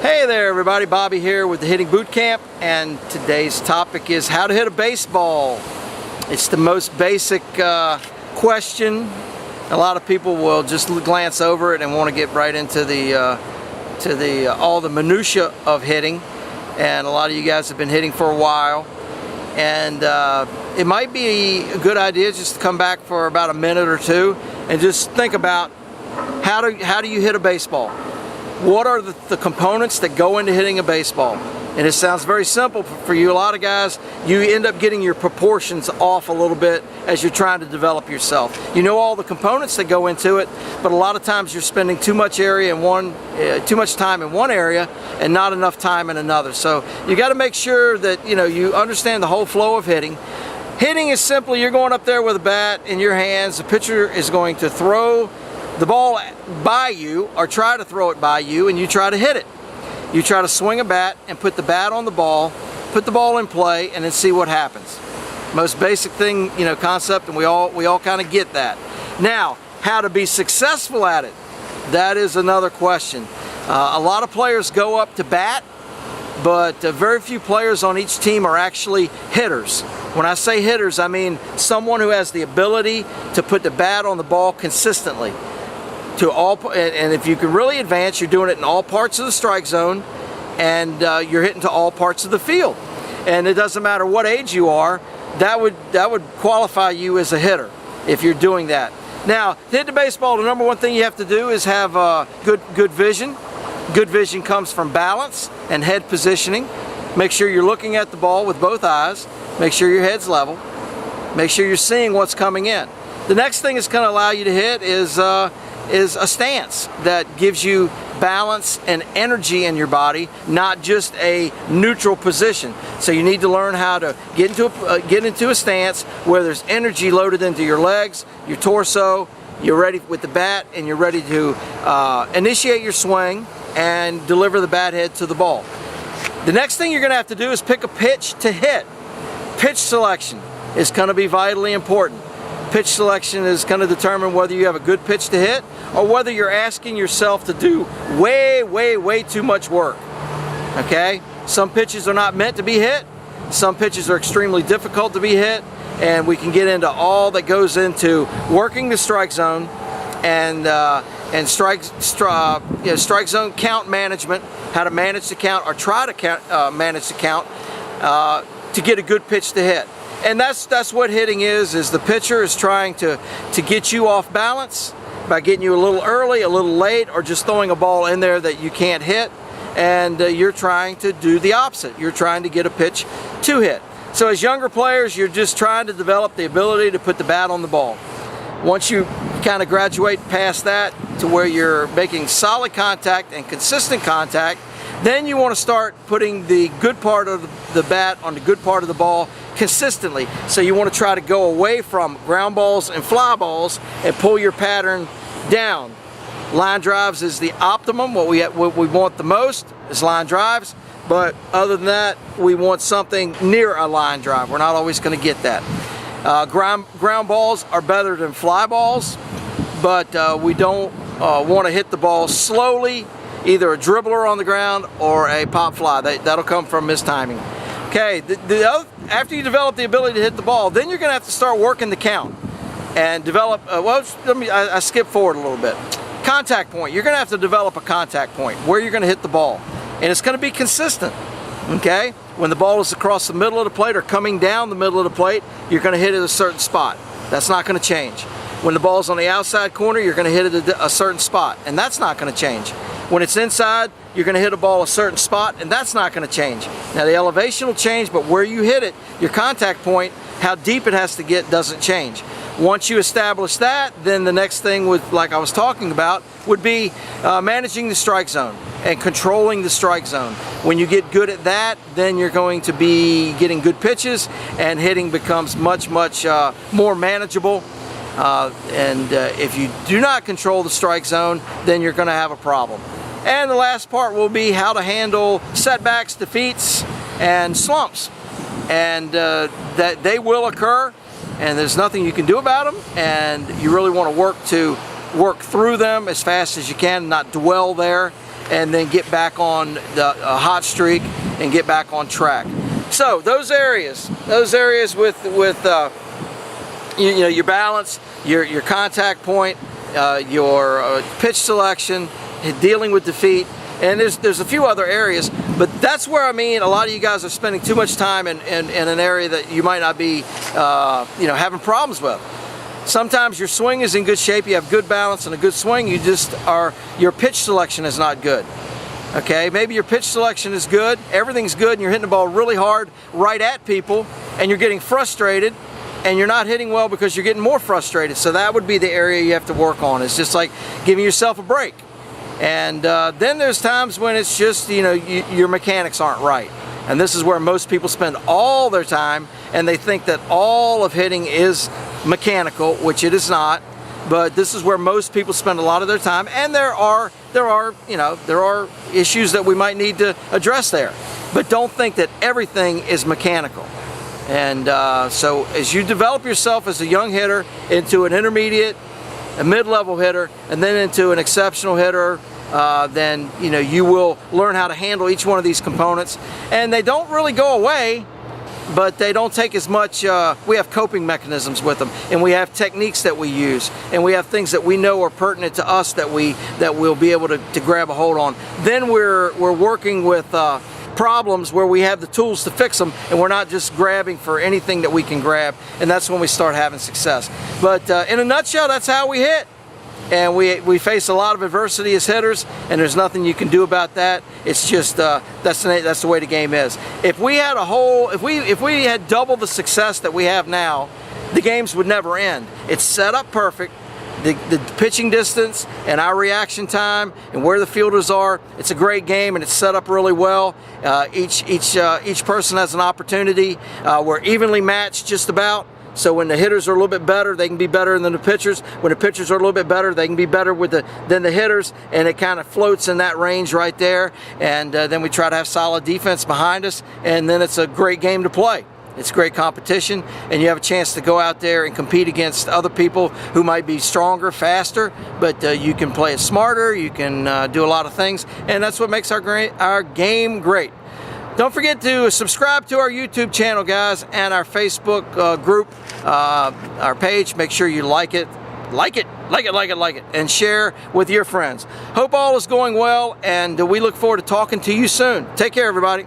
Hey there everybody, Bobby here with the Hitting Bootcamp, and today's topic is how to hit a baseball. It's the most basic question. A lot of people will just glance over it and want to get right into all the minutia of hitting, and a lot of you guys have been hitting for a while, and it might be a good idea just to come back for about a minute or two and just think about how do you hit a baseball. What are the components that go into hitting a baseball? And it sounds very simple for you. A lot of guys, you end up getting your proportions off a little bit as you're trying to develop yourself. You know all the components that go into it, but a lot of times you're spending too much time in one area and not enough time in another. So you got to make sure that you understand the whole flow of hitting. Hitting is simply you're going up there with a bat in your hands. The pitcher is going to throw the ball by you, or try to throw it by you, and you try to hit it. You try to swing a bat and put the bat on the ball, put the ball in play, and then see what happens. Most basic thing, concept, and we all kind of get that. Now, how to be successful at it, that is another question. A lot of players go up to bat, but very few players on each team are actually hitters. When I say hitters, I mean someone who has the ability to put the bat on the ball consistently. And if you can really advance, you're doing it in all parts of the strike zone, and you're hitting to all parts of the field. And it doesn't matter what age you are, that would qualify you as a hitter if you're doing that. Now, to hit the baseball, the number one thing you have to do is have good vision. Good vision comes from balance and head positioning. Make sure you're looking at the ball with both eyes. Make sure your head's level. Make sure you're seeing what's coming in. The next thing that's going to allow you to hit is a stance that gives you balance and energy in your body, not just a neutral position. So you need to learn how to get into a stance where there's energy loaded into your legs, your torso, you're ready with the bat, and you're ready to initiate your swing and deliver the bat head to the ball. The next thing you're going to have to do is pick a pitch to hit. Pitch selection is going to be vitally important. Pitch selection is going to determine whether you have a good pitch to hit or whether you're asking yourself to do way too much work. Okay? Some pitches are not meant to be hit. Some pitches are extremely difficult to be hit, and we can get into all that goes into working the strike zone and strike zone count management, how to manage the count or try to manage the count to get a good pitch to hit. And that's what hitting is the pitcher is trying to get you off balance by getting you a little early, a little late, or just throwing a ball in there that you can't hit, and you're trying to do the opposite. You're trying to get a pitch to hit. So as younger players, you're just trying to develop the ability to put the bat on the ball. Once you kind of graduate past that to where you're making solid contact and consistent contact, then you want to start putting the good part of the bat on the good part of the ball consistently. So you want to try to go away from ground balls and fly balls and pull your pattern down. Line drives is the optimum. What we want the most is line drives, but other than that, we want something near a line drive. We're not always going to get that. Ground balls are better than fly balls, but we don't want to hit the ball slowly, either a dribbler on the ground or a pop fly. That'll come from mistiming. Okay, after you develop the ability to hit the ball, then you're going to have to start working the count and develop, I skipped forward a little bit. Contact point. You're going to have to develop a contact point where you're going to hit the ball. And it's going to be consistent, okay? When the ball is across the middle of the plate or coming down the middle of the plate, you're going to hit it a certain spot. That's not going to change. When the ball's on the outside corner, you're going to hit it a certain spot, and that's not going to change. When it's inside, you're going to hit a ball a certain spot, and that's not going to change. Now the elevation will change, but where you hit it, your contact point, how deep it has to get doesn't change. Once you establish that, then the next thing like I was talking about, would be managing the strike zone and controlling the strike zone. When you get good at that, then you're going to be getting good pitches, and hitting becomes much more manageable. If you do not control the strike zone, then you're going to have a problem. And the last part will be how to handle setbacks, defeats, and slumps. And that they will occur, and there's nothing you can do about them, and you really want to work through them as fast as you can, not dwell there. and then get back on the hot streak and get back on track. So those areas with your balance, your contact point, your pitch selection, dealing with defeat, and there's a few other areas, but that's where, I mean, a lot of you guys are spending too much time in an area that you might not be having problems with. Sometimes your swing is in good shape, you have good balance and a good swing, your pitch selection is not good. Okay, maybe your pitch selection is good, everything's good, and you're hitting the ball really hard right at people, and you're getting frustrated, and you're not hitting well because you're getting more frustrated. So that would be the area you have to work on. It's just like giving yourself a break. And then there's times when it's just, your mechanics aren't right. And this is where most people spend all their time, and they think that all of hitting is mechanical, which it is not. But this is where most people spend a lot of their time, and there are issues that we might need to address there. But don't think that everything is mechanical. And so as you develop yourself as a young hitter into an intermediate, a mid-level hitter, and then into an exceptional hitter, then you will learn how to handle each one of these components. And they don't really go away, but they don't take as much. We have coping mechanisms with them, and we have techniques that we use, and we have things that we know are pertinent to us that we'll be able to grab a hold on. Then we're working with problems where we have the tools to fix them, and we're not just grabbing for anything that we can grab, and that's when we start having success. But in a nutshell, that's how we hit. And we face a lot of adversity as hitters, and there's nothing you can do about that. It's just that's the way the game is. If we had if we had double the success that we have now, the games would never end. It's set up perfect. The pitching distance and our reaction time and where the fielders are, it's a great game, and it's set up really well. Each person has an opportunity. We're evenly matched just about. So when the hitters are a little bit better, they can be better than the pitchers. When the pitchers are a little bit better, they can be better than the hitters, and it kind of floats in that range right there. And then we try to have solid defense behind us, and then it's a great game to play. It's great competition, and you have a chance to go out there and compete against other people who might be stronger, faster, but you can play it smarter, you can do a lot of things, and that's what makes our game great. Don't forget to subscribe to our YouTube channel, guys, and our Facebook group, our page. Make sure you like it, and share with your friends. Hope all is going well, and we look forward to talking to you soon. Take care, everybody.